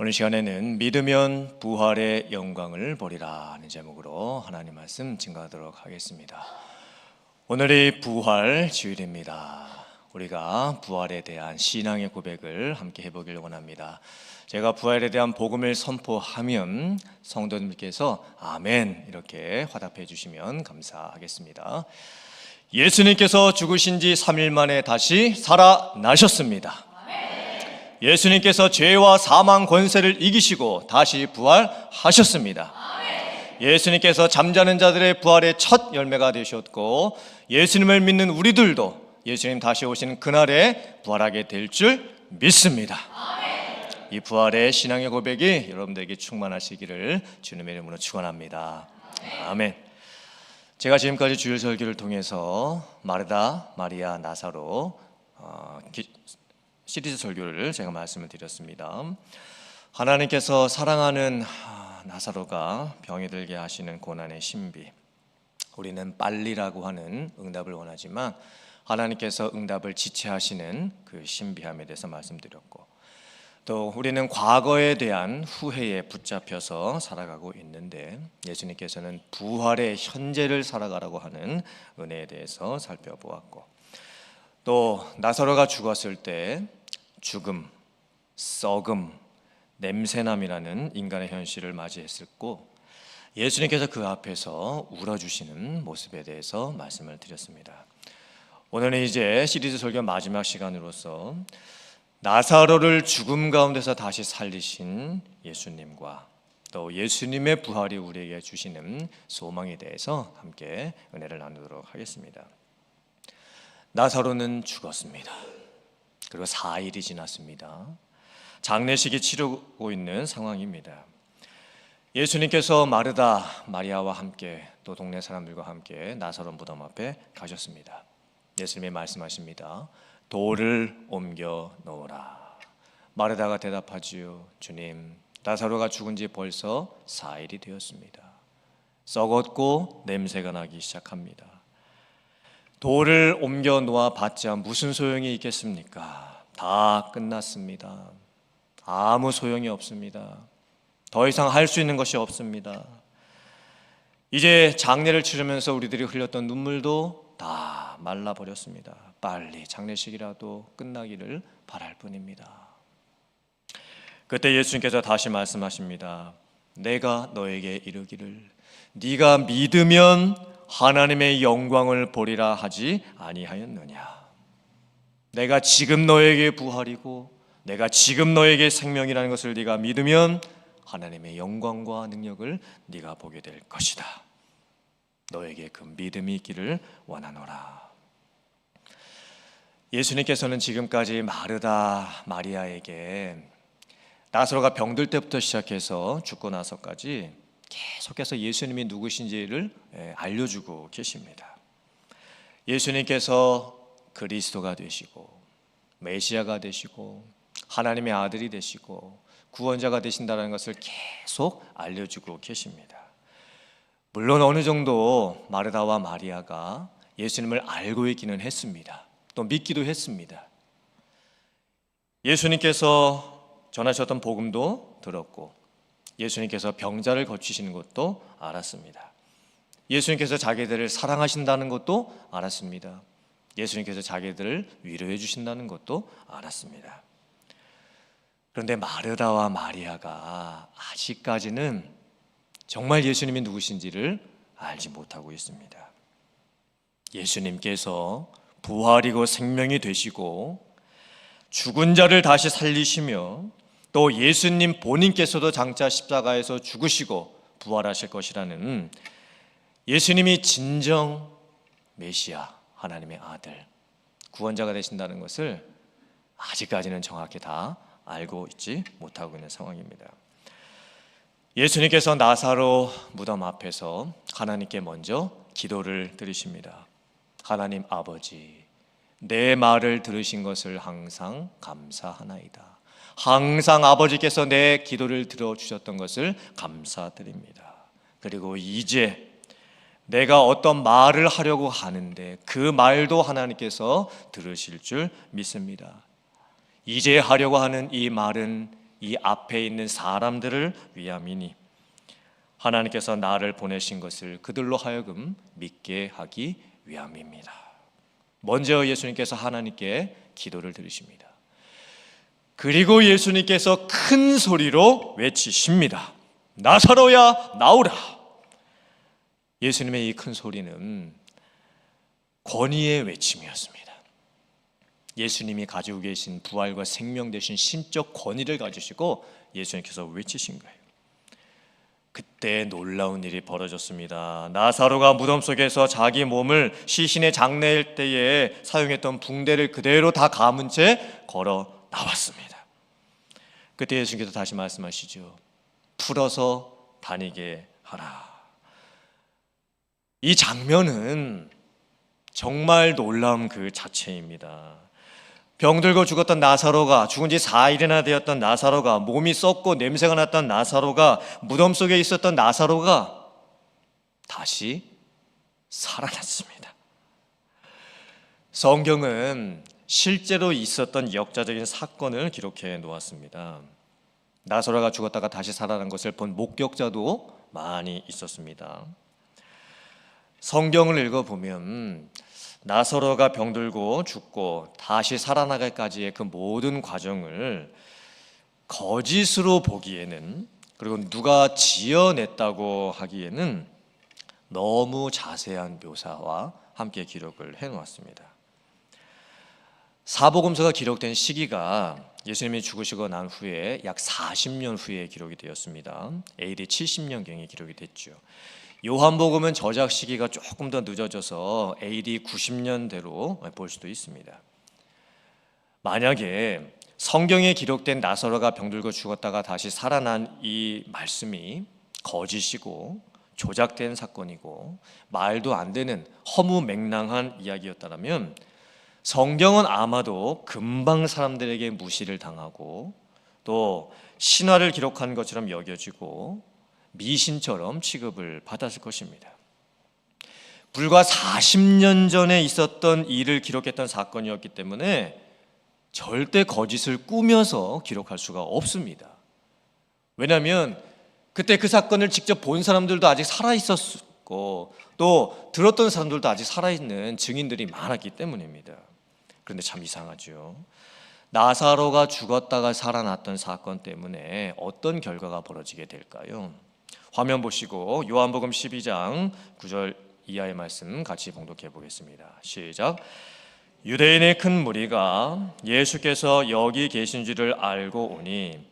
오늘 시간에는 믿으면 부활의 영광을 보리라 하는 제목으로 하나님 말씀 증거하도록 하겠습니다. 오늘이 부활 주일입니다. 우리가 부활에 대한 신앙의 고백을 함께 해보길 원합니다. 제가 부활에 대한 복음을 선포하면 성도님께서 아멘 이렇게 화답해 주시면 감사하겠습니다. 예수님께서 죽으신 지 3일 만에 다시 살아나셨습니다. 예수님께서 죄와 사망 권세를 이기시고 다시 부활하셨습니다. 예수님께서 잠자는 자들의 부활의 첫 열매가 되셨고, 예수님을 믿는 우리들도 예수님 다시 오시는 그날에 부활하게 될 줄 믿습니다. 이 부활의 신앙의 고백이 여러분들에게 충만하시기를 주님의 이름으로 축원합니다. 아멘. 제가 지금까지 주일 설교를 통해서 마르다, 마리아, 나사로 시리즈 설교를 제가 말씀을 드렸습니다. 하나님께서 사랑하는 나사로가 병이 들게 하시는 고난의 신비, 우리는 빨리라고 하는 응답을 원하지만 하나님께서 응답을 지체하시는 그 신비함에 대해서 말씀드렸고, 또 우리는 과거에 대한 후회에 붙잡혀서 살아가고 있는데 예수님께서는 부활의 현재를 살아가라고 하는 은혜에 대해서 살펴보았고, 또 나사로가 죽었을 때 죽음, 썩음, 냄새남이라는 인간의 현실을 맞이했었고, 예수님께서 그 앞에서 울어주시는 모습에 대해서 말씀을 드렸습니다. 오늘은 이제 시리즈 설교 마지막 시간으로서 나사로를 죽음 가운데서 다시 살리신 예수님과 또 예수님의 부활이 우리에게 주시는 소망에 대해서 함께 은혜를 나누도록 하겠습니다. 나사로는 죽었습니다. 그리고 4일이 지났습니다. 장례식이 치르고 있는 상황입니다. 예수님께서 마르다, 마리아와 함께 또 동네 사람들과 함께 나사로 무덤 앞에 가셨습니다. 예수님이 말씀하십니다. 돌을 옮겨 놓으라. 마르다가 대답하지요. 주님, 나사로가 죽은 지 벌써 4일이 되었습니다. 썩었고 냄새가 나기 시작합니다. 돌을 옮겨 놓아 봤자 무슨 소용이 있겠습니까? 다 끝났습니다. 아무 소용이 없습니다. 더 이상 할 수 있는 것이 없습니다. 이제 장례를 치르면서 우리들이 흘렸던 눈물도 다 말라버렸습니다. 빨리 장례식이라도 끝나기를 바랄 뿐입니다. 그때 예수님께서 다시 말씀하십니다. 내가 너에게 이르기를 네가 믿으면 하나님의 영광을 보리라 하지 아니하였느냐. 내가 지금 너에게 부활이고 내가 지금 너에게 생명이라는 것을 네가 믿으면 하나님의 영광과 능력을 네가 보게 될 것이다. 너에게 그 믿음이 있기를 원하노라. 예수님께서는 지금까지 마르다, 마리아에게 나사로가 병들 때부터 시작해서 죽고 나서까지 계속해서 예수님이 누구신지를 알려주고 계십니다. 예수님께서 그리스도가 되시고 메시아가 되시고 하나님의 아들이 되시고 구원자가 되신다는 것을 계속 알려주고 계십니다. 물론 어느 정도 마르다와 마리아가 예수님을 알고 있기는 했습니다. 또 믿기도 했습니다. 예수님께서 전하셨던 복음도 들었고 예수님께서 병자를 고치시는 것도 알았습니다. 예수님께서 자기들을 사랑하신다는 것도 알았습니다. 예수님께서 자기들을 위로해 주신다는 것도 알았습니다. 그런데 마르다와 마리아가 아직까지는 정말 예수님이 누구신지를 알지 못하고 있습니다. 예수님께서 부활이고 생명이 되시고 죽은 자를 다시 살리시며 또 예수님 본인께서도 장차 십자가에서 죽으시고 부활하실 것이라는 예수님이 진정 메시아, 하나님의 아들, 구원자가 되신다는 것을 아직까지는 정확히 다 알고 있지 못하고 있는 상황입니다. 예수님께서 나사로 무덤 앞에서 하나님께 먼저 기도를 드리십니다. 하나님 아버지, 내 말을 들으신 것을 항상 감사하나이다. 항상 아버지께서 내 기도를 들어주셨던 것을 감사드립니다. 그리고 이제 내가 어떤 말을 하려고 하는데 그 말도 하나님께서 들으실 줄 믿습니다. 이제 하려고 하는 이 말은 이 앞에 있는 사람들을 위함이니 하나님께서 나를 보내신 것을 그들로 하여금 믿게 하기 위함입니다. 먼저 예수님께서 하나님께 기도를 드리십니다. 그리고 예수님께서 큰 소리로 외치십니다. 나사로야 나오라. 예수님의 이 큰 소리는 권위의 외침이었습니다. 예수님이 가지고 계신 부활과 생명 되신 신적 권위를 가지시고 예수님께서 외치신 거예요. 그때 놀라운 일이 벌어졌습니다. 나사로가 무덤 속에서 자기 몸을 시신의 장례일 때에 사용했던 붕대를 그대로 다 감은 채 걸어 나왔습니다. 그때 예수님께서 다시 말씀하시죠. 풀어서 다니게 하라. 이 장면은 정말 놀라운 그 자체입니다. 병들고 죽었던 나사로가, 죽은 지 4일이나 되었던 나사로가, 몸이 썩고 냄새가 났던 나사로가, 무덤 속에 있었던 나사로가 다시 살아났습니다. 성경은 실제로 있었던 역사적인 사건을 기록해 놓았습니다. 나사로가 죽었다가 다시 살아난 것을 본 목격자도 많이 있었습니다. 성경을 읽어보면 나사로가 병들고 죽고 다시 살아나기까지의 그 모든 과정을 거짓으로 보기에는, 그리고 누가 지어냈다고 하기에는 너무 자세한 묘사와 함께 기록을 해놓았습니다. 사복음서가 기록된 시기가 예수님이 죽으시고 난 후에 약 40년 후에 기록이 되었습니다. AD 70년경에 기록이 됐죠. 요한복음은 저작 시기가 조금 더 늦어져서 AD 90년대로 볼 수도 있습니다. 만약에 성경에 기록된 나사로가 병들고 죽었다가 다시 살아난 이 말씀이 거짓이고 조작된 사건이고 말도 안 되는 허무맹랑한 이야기였다면 성경은 아마도 금방 사람들에게 무시를 당하고 또 신화를 기록한 것처럼 여겨지고 미신처럼 취급을 받았을 것입니다. 불과 40년 전에 있었던 일을 기록했던 사건이었기 때문에 절대 거짓을 꾸며서 기록할 수가 없습니다. 왜냐하면 그때 그 사건을 직접 본 사람들도 아직 살아있었고 또 들었던 사람들도 아직 살아있는 증인들이 많았기 때문입니다. 그런데 참 이상하죠. 나사로가 죽었다가 살아났던 사건 때문에 어떤 결과가 벌어지게 될까요? 화면 보시고 요한복음 12장 9절 이하의 말씀 같이 봉독해 보겠습니다. 시작. 유대인의 큰 무리가 예수께서 여기 계신 줄을 알고 오니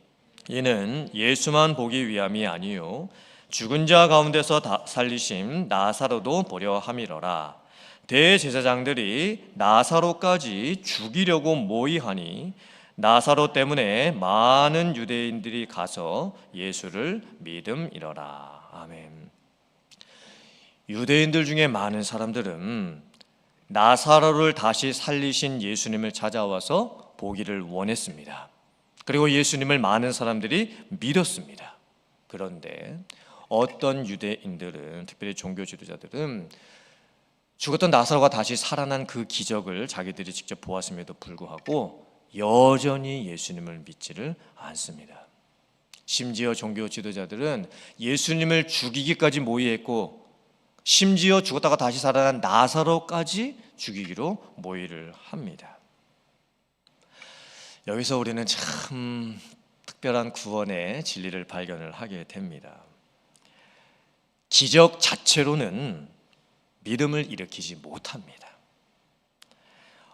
이는 예수만 보기 위함이 아니요 죽은 자 가운데서 살리심 나사로도 보려 함이로라. 대제사장들이 나사로까지 죽이려고 모의하니 나사로 때문에 많은 유대인들이 가서 예수를 믿음이러라. 아멘. 유대인들 중에 많은 사람들은 나사로를 다시 살리신 예수님을 찾아와서 보기를 원했습니다. 그리고 예수님을 많은 사람들이 믿었습니다. 그런데 어떤 유대인들은, 특별히 종교 지도자들은 죽었던 나사로가 다시 살아난 그 기적을 자기들이 직접 보았음에도 불구하고 여전히 예수님을 믿지를 않습니다. 심지어 종교 지도자들은 예수님을 죽이기까지 모의했고 심지어 죽었다가 다시 살아난 나사로까지 죽이기로 모의를 합니다. 여기서 우리는 참 특별한 구원의 진리를 발견을 하게 됩니다. 기적 자체로는 믿음을 일으키지 못합니다.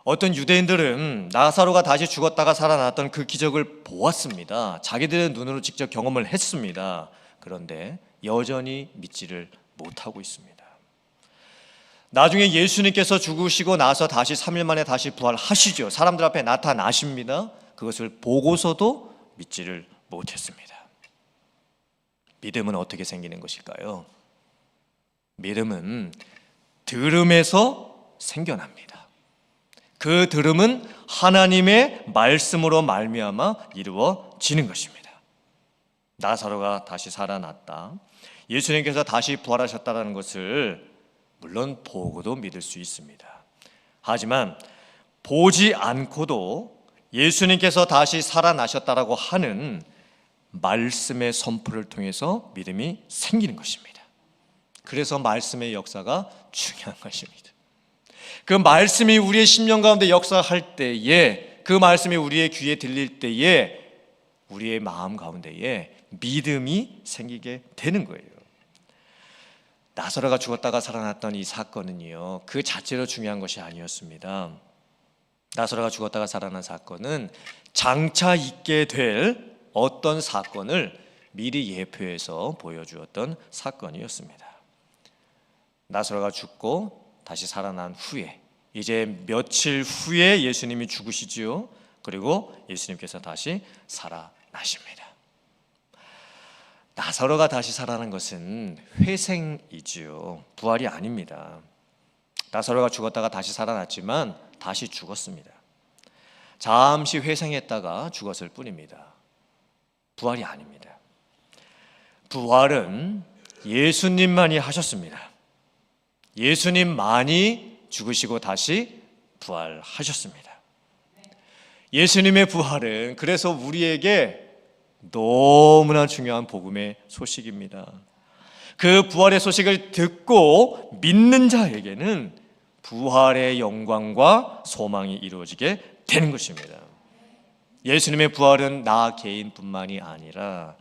어떤 유대인들은 나사로가 다시 죽었다가 살아났던 그 기적을 보았습니다. 자기들의 눈으로 직접 경험을 했습니다. 그런데 여전히 믿지를 못하고 있습니다. 나중에 예수님께서 죽으시고 나서 다시 3일 만에 다시 부활하시죠. 사람들 앞에 나타나십니다. 그것을 보고서도 믿지를 못했습니다. 믿음은 어떻게 생기는 것일까요? 믿음은 들음에서 생겨납니다. 그 들음은 하나님의 말씀으로 말미암아 이루어지는 것입니다. 나사로가 다시 살아났다, 예수님께서 다시 부활하셨다는 것을 물론 보고도 믿을 수 있습니다. 하지만 보지 않고도 예수님께서 다시 살아나셨다라고 하는 말씀의 선포를 통해서 믿음이 생기는 것입니다. 그래서 말씀의 역사가 중요한 것입니다. 그 말씀이 우리의 심령 가운데 역사할 때에, 그 말씀이 우리의 귀에 들릴 때에 우리의 마음 가운데에 믿음이 생기게 되는 거예요. 나사로가 죽었다가 살아났던 이 사건은요, 그 자체로 중요한 것이 아니었습니다. 나사로가 죽었다가 살아난 사건은 장차 있게 될 어떤 사건을 미리 예표해서 보여주었던 사건이었습니다. 나사로가 죽고 다시 살아난 후에, 이제 며칠 후에 예수님이 죽으시지요. 그리고 예수님께서 다시 살아나십니다. 나사로가 다시 살아난 것은 회생이지요, 부활이 아닙니다. 나사로가 죽었다가 다시 살아났지만 다시 죽었습니다. 잠시 회생했다가 죽었을 뿐입니다. 부활이 아닙니다. 부활은 예수님만이 하셨습니다. 예수님만이 죽으시고 다시 부활하셨습니다. 예수님의 부활은 그래서 우리에게 너무나 중요한 복음의 소식입니다. 그 부활의 소식을 듣고 믿는 자에게는 부활의 영광과 소망이 이루어지게 되는 것입니다. 예수님의 부활은 나 개인뿐만이 아니라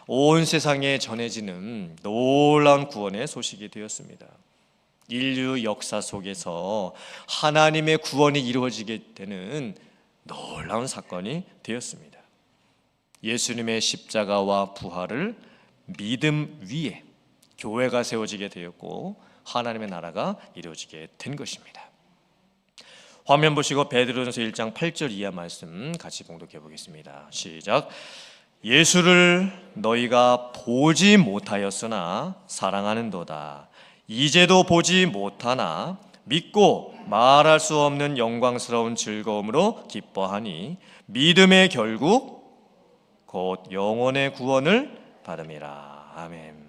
온 세상에 전해지는 놀라운 구원의 소식이 되었습니다. 인류 역사 속에서 하나님의 구원이 이루어지게 되는 놀라운 사건이 되었습니다. 예수님의 십자가와 부활을 믿음 위에 교회가 세워지게 되었고 하나님의 나라가 이루어지게 된 것입니다. 화면 보시고 베드로전서 1장 8절 이하 말씀 같이 봉독해 보겠습니다. 시작. 예수를 너희가 보지 못하였으나 사랑하는도다. 이제도 보지 못하나 믿고 말할 수 없는 영광스러운 즐거움으로 기뻐하니 믿음의 결국 곧 영혼의 구원을 받음이라. 아멘.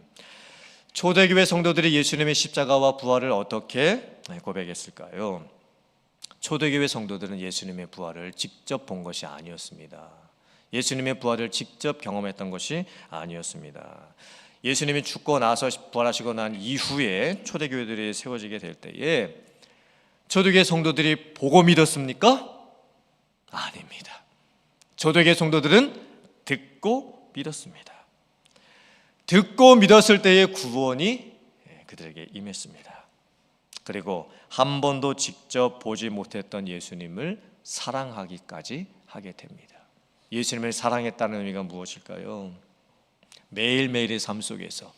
초대교회 성도들이 예수님의 십자가와 부활을 어떻게 고백했을까요? 초대교회 성도들은 예수님의 부활을 직접 본 것이 아니었습니다. 예수님의 부활을 직접 경험했던 것이 아니었습니다. 예수님이 죽고 나서 부활하시고 난 이후에 초대교회들이 세워지게 될 때에 초대교회 성도들이 보고 믿었습니까? 아닙니다. 초대교회 성도들은 듣고 믿었습니다. 듣고 믿었을 때의 구원이 그들에게 임했습니다. 그리고 한 번도 직접 보지 못했던 예수님을 사랑하기까지 하게 됩니다. 예수님을 사랑했다는 의미가 무엇일까요? 매일매일의 삶 속에서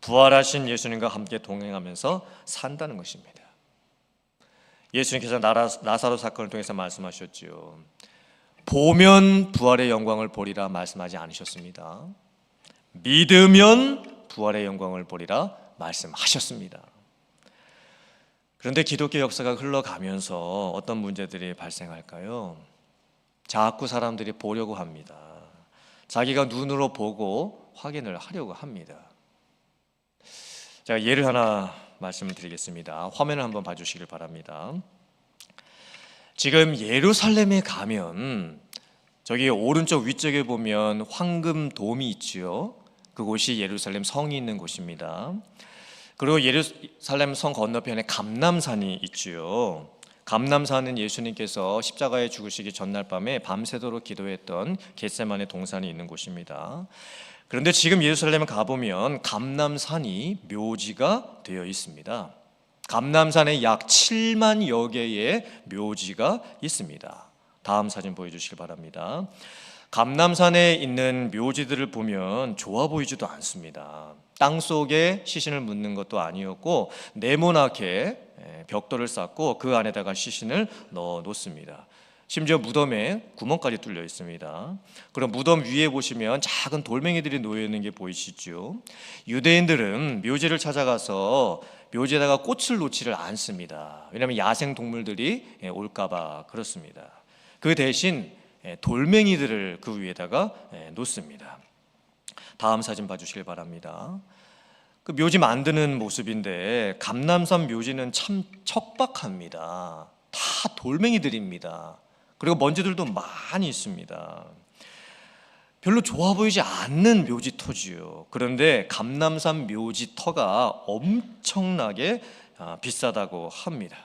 부활하신 예수님과 함께 동행하면서 산다는 것입니다. 예수님께서 나사로 사건을 통해서 말씀하셨죠. 보면 부활의 영광을 보리라 말씀하지 않으셨습니다. 믿으면 부활의 영광을 보리라 말씀하셨습니다. 그런데 기독교 역사가 흘러가면서 어떤 문제들이 발생할까요? 자꾸 사람들이 보려고 합니다. 자기가 눈으로 보고 확인을 하려고 합니다. 제가 예를 하나 말씀을 드리겠습니다. 화면을 한번 봐주시길 바랍니다. 지금 예루살렘에 가면 저기 오른쪽 위쪽에 보면 황금돔이 있지요. 그곳이 예루살렘 성이 있는 곳입니다. 그리고 예루살렘 성 건너편에 감람산이 있지요. 감람산은 예수님께서 십자가에 죽으시기 전날 밤에 밤새도록 기도했던 겟세마네 동산이 있는 곳입니다. 그런데 지금 예루살렘에 가보면 감람산이 묘지가 되어 있습니다. 감람산에 약 7만여 개의 묘지가 있습니다. 다음 사진 보여주시기 바랍니다. 감람산에 있는 묘지들을 보면 좋아 보이지도 않습니다. 땅속에 시신을 묻는 것도 아니었고 네모나게 벽돌을 쌓고 그 안에다가 시신을 넣어 놓습니다. 심지어 무덤에 구멍까지 뚫려 있습니다. 그럼 무덤 위에 보시면 작은 돌멩이들이 놓여 있는 게 보이시죠? 유대인들은 묘지를 찾아가서 묘지에다가 꽃을 놓지를 않습니다. 왜냐하면 야생 동물들이 올까봐 그렇습니다. 그 대신 돌멩이들을 그 위에다가 놓습니다. 다음 사진 봐주시길 바랍니다. 그 묘지 만드는 모습인데 감람산 묘지는 참 척박합니다. 다 돌멩이들입니다. 그리고 먼지들도 많이 있습니다. 별로 좋아 보이지 않는 묘지터지요. 그런데 감람산 묘지터가 엄청나게 비싸다고 합니다.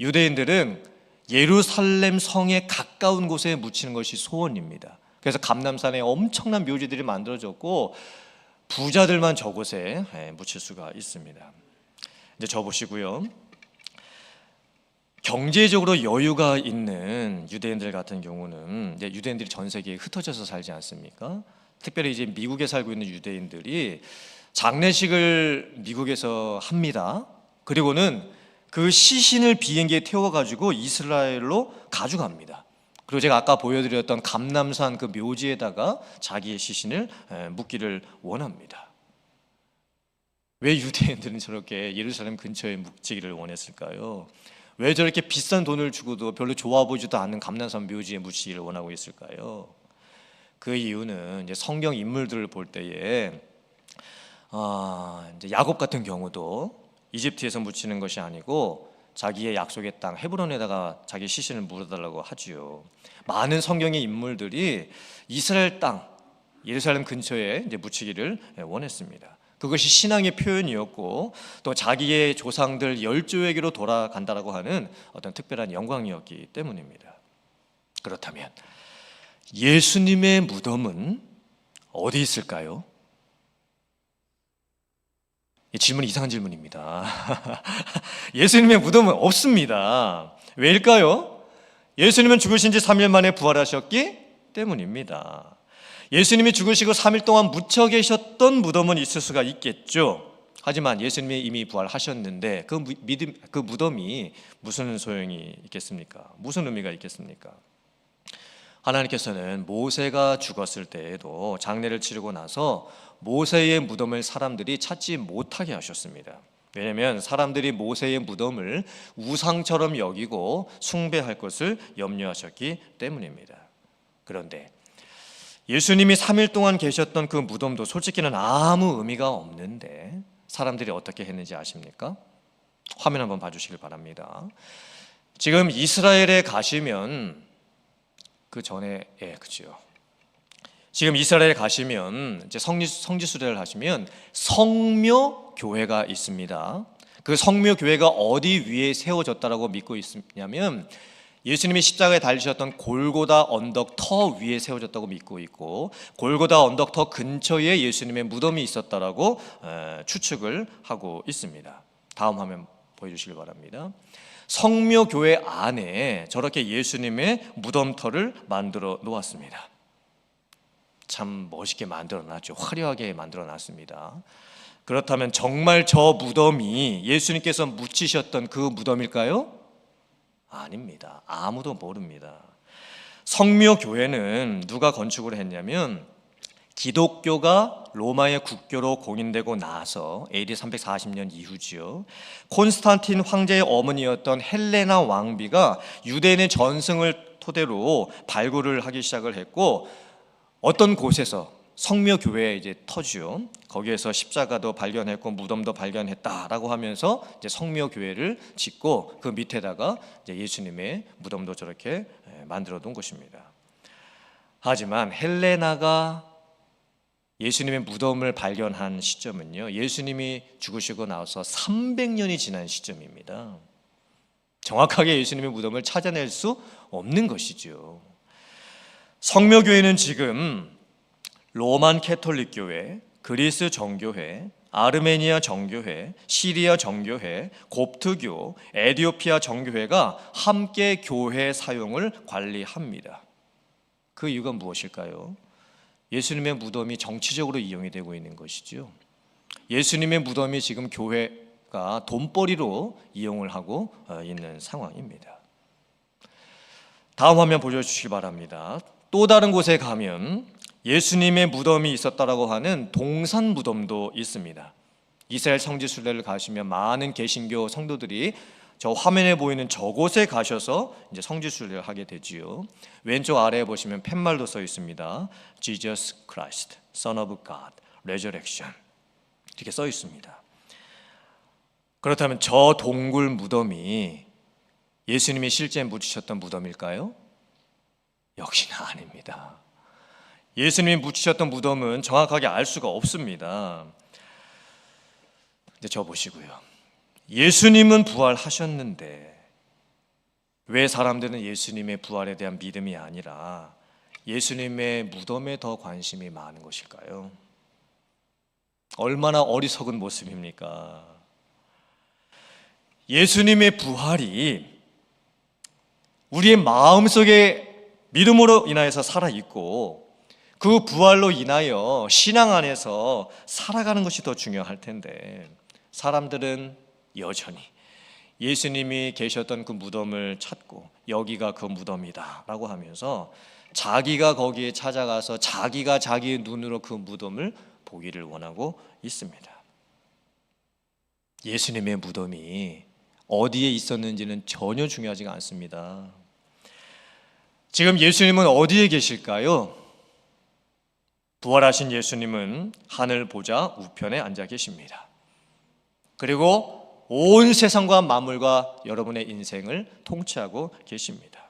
유대인들은 예루살렘 성에 가까운 곳에 묻히는 것이 소원입니다. 그래서 감람산에 엄청난 묘지들이 만들어졌고 부자들만 저곳에 묻힐 수가 있습니다. 이제 저 보시고요. 경제적으로 여유가 있는 유대인들 같은 경우는 이제 유대인들이 전 세계에 흩어져서 살지 않습니까? 특별히 이제 미국에 살고 있는 유대인들이 장례식을 미국에서 합니다. 그리고는 그 시신을 비행기에 태워가지고 이스라엘로 가져갑니다. 그리고 제가 아까 보여드렸던 감람산 그 묘지에다가 자기의 시신을 묻기를 원합니다. 왜 유대인들은 저렇게 예루살렘 근처에 묻히기를 원했을까요? 왜 저렇게 비싼 돈을 주고도 별로 좋아 보이지도 않는 감람산 묘지에 묻히기를 원하고 있을까요? 그 이유는 이제 성경 인물들을 볼 때에 이제 야곱 같은 경우도 이집트에서 묻히는 것이 아니고 자기의 약속의 땅 헤브론에다가 자기 시신을 묻어달라고 하지요. 많은 성경의 인물들이 이스라엘 땅 예루살렘 근처에 이제 묻히기를 원했습니다. 그것이 신앙의 표현이었고 또 자기의 조상들 열조에게로 돌아간다라고 하는 어떤 특별한 영광이었기 때문입니다. 그렇다면 예수님의 무덤은 어디 있을까요? 이 질문이 이상한 질문입니다. 예수님의 무덤은 없습니다. 왜일까요? 예수님은 죽으신 지 3일 만에 부활하셨기 때문입니다. 예수님이 죽으시고 3일 동안 묻혀 계셨던 무덤은 있을 수가 있겠죠. 하지만 예수님이 이미 부활하셨는데 그 무덤이 무슨 소용이 있겠습니까? 무슨 의미가 있겠습니까? 하나님께서는 모세가 죽었을 때에도 장례를 치르고 나서 모세의 무덤을 사람들이 찾지 못하게 하셨습니다. 왜냐하면 사람들이 모세의 무덤을 우상처럼 여기고 숭배할 것을 염려하셨기 때문입니다. 그런데 예수님이 3일 동안 계셨던 그 무덤도 솔직히는 아무 의미가 없는데 사람들이 어떻게 했는지 아십니까? 화면 한번 봐주시길 바랍니다. 지금 이스라엘에 가시면 지금 이스라엘에 가시면 이제 성지 수레를 하시면 성묘 교회가 있습니다. 그 성묘 교회가 어디 위에 세워졌다라고 믿고 있냐면 예수님이 십자가에 달리셨던 골고다 언덕 터 위에 세워졌다고 믿고 있고 골고다 언덕 터 근처에 예수님의 무덤이 있었다라고 추측을 하고 있습니다. 다음 화면 보여주시길 바랍니다. 성묘교회 안에 저렇게 예수님의 무덤터를 만들어 놓았습니다. 참 멋있게 만들어 놨죠. 화려하게 만들어 놨습니다. 그렇다면 정말 저 무덤이 예수님께서 묻히셨던 그 무덤일까요? 아닙니다. 아무도 모릅니다. 성묘교회는 누가 건축을 했냐면 기독교가 로마의 국교로 공인되고 나서 AD 340년 이후지요. 콘스탄틴 황제의 어머니였던 헬레나 왕비가 유대인의 전승을 토대로 발굴을 하기 시작을 했고 어떤 곳에서 성묘교회에 이제 터지요. 거기에서 십자가도 발견했고 무덤도 발견했다라고 하면서 이제 성묘교회를 짓고 그 밑에다가 이제 예수님의 무덤도 저렇게 만들어 놓은 것입니다. 하지만 헬레나가 예수님의 무덤을 발견한 시점은요, 예수님이 죽으시고 나서 300년이 지난 시점입니다. 정확하게 예수님의 무덤을 찾아낼 수 없는 것이죠. 성묘교회는 지금 로만 캐톨릭 교회, 그리스 정교회, 아르메니아 정교회, 시리아 정교회, 곱트교, 에티오피아 정교회가 함께 교회 사용을 관리합니다. 그 이유가 무엇일까요? 예수님의 무덤이 정치적으로 이용이 되고 있는 것이죠. 예수님의 무덤이 지금 교회가 돈벌이로 이용을 하고 있는 상황입니다. 다음 화면 보여주시기 바랍니다. 또 다른 곳에 가면 예수님의 무덤이 있었다라고 하는 동산 무덤도 있습니다. 이스라엘 성지 순례를 가시면 많은 개신교 성도들이 저 화면에 보이는 저곳에 가셔서 이제 성지 순례를 하게 되지요. 왼쪽 아래에 보시면 팻말도 써 있습니다. Jesus Christ, Son of God, Resurrection 이렇게 써 있습니다. 그렇다면 저 동굴 무덤이 예수님이 실제 묻히셨던 무덤일까요? 역시나 아닙니다. 예수님이 묻히셨던 무덤은 정확하게 알 수가 없습니다. 근데 저 보시고요. 예수님은 부활하셨는데 왜 사람들은 예수님의 부활에 대한 믿음이 아니라 예수님의 무덤에 더 관심이 많은 것일까요? 얼마나 어리석은 모습입니까? 예수님의 부활이 우리의 마음속에 믿음으로 인하여서 살아있고 그 부활로 인하여 신앙 안에서 살아가는 것이 더 중요할 텐데 사람들은 여전히 예수님이 계셨던 그 무덤을 찾고 여기가 그 무덤이다 라고 하면서 자기가 거기에 찾아가서 자기가 자기의 눈으로 그 무덤을 보기를 원하고 있습니다. 예수님의 무덤이 어디에 있었는지는 전혀 중요하지가 않습니다. 지금 예수님은 어디에 계실까요? 부활하신 예수님은 하늘 보좌 우편에 앉아 계십니다. 그리고 온 세상과 만물과 여러분의 인생을 통치하고 계십니다.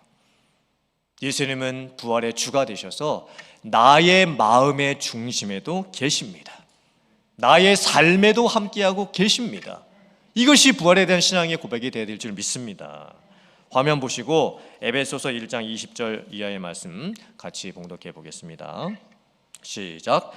예수님은 부활의 주가 되셔서 나의 마음의 중심에도 계십니다. 나의 삶에도 함께하고 계십니다. 이것이 부활에 대한 신앙의 고백이 되어야 될 줄 믿습니다. 화면 보시고 에베소서 1장 20절 이하의 말씀 같이 봉독해 보겠습니다. 시작.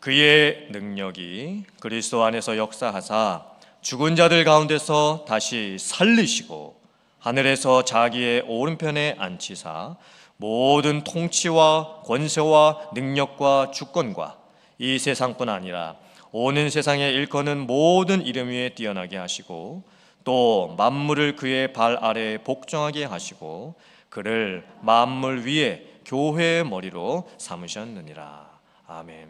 그의 능력이 그리스도 안에서 역사하사 죽은 자들 가운데서 다시 살리시고 하늘에서 자기의 오른편에 앉히사 모든 통치와 권세와 능력과 주권과 이 세상뿐 아니라 오는 세상에 일컫는 모든 이름 위에 뛰어나게 하시고 또 만물을 그의 발 아래에 복종하게 하시고 그를 만물 위에 교회의 머리로 삼으셨느니라. 아멘.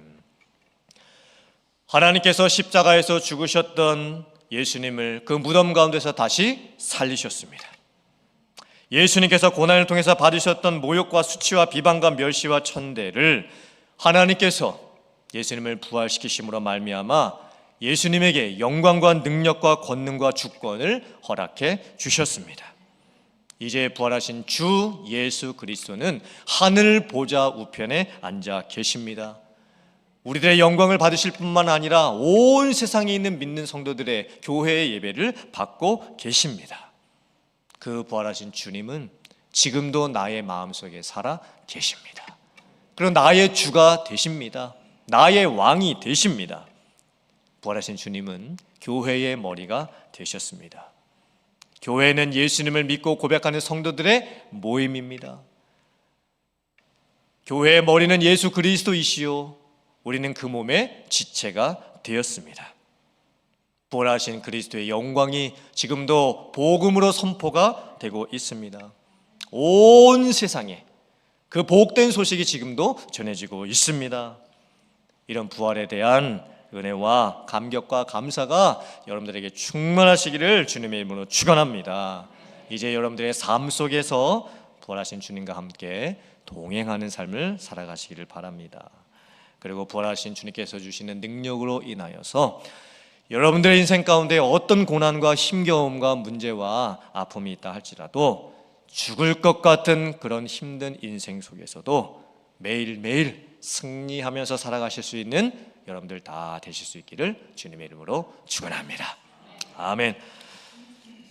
하나님께서 십자가에서 죽으셨던 예수님을 그 무덤 가운데서 다시 살리셨습니다. 예수님께서 고난을 통해서 받으셨던 모욕과 수치와 비방과 멸시와 천대를 하나님께서 예수님을 부활시키심으로 말미암아 예수님에게 영광과 능력과 권능과 주권을 허락해 주셨습니다. 이제 부활하신 주 예수 그리스도는 하늘 보좌 우편에 앉아 계십니다. 우리들의 영광을 받으실 뿐만 아니라 온 세상에 있는 믿는 성도들의 교회의 예배를 받고 계십니다. 그 부활하신 주님은 지금도 나의 마음속에 살아 계십니다. 그리고 나의 주가 되십니다. 나의 왕이 되십니다. 부활하신 주님은 교회의 머리가 되셨습니다. 교회는 예수님을 믿고 고백하는 성도들의 모임입니다. 교회의 머리는 예수 그리스도이시요 우리는 그 몸의 지체가 되었습니다. 부활하신 그리스도의 영광이 지금도 복음으로 선포가 되고 있습니다. 온 세상에 그 복된 소식이 지금도 전해지고 있습니다. 이런 부활에 대한 은혜와 감격과 감사가 여러분들에게 충만하시기를 주님의 이름으로 축원합니다. 이제 여러분들의 삶 속에서 부활하신 주님과 함께 동행하는 삶을 살아가시기를 바랍니다. 그리고 부활하신 주님께서 주시는 능력으로 인하여서 여러분들의 인생 가운데 어떤 고난과 힘겨움과 문제와 아픔이 있다 할지라도 죽을 것 같은 그런 힘든 인생 속에서도 매일매일 승리하면서 살아가실 수 있는 여러분들 다 되실 수 있기를 주님의 이름으로 축원합니다. 아멘.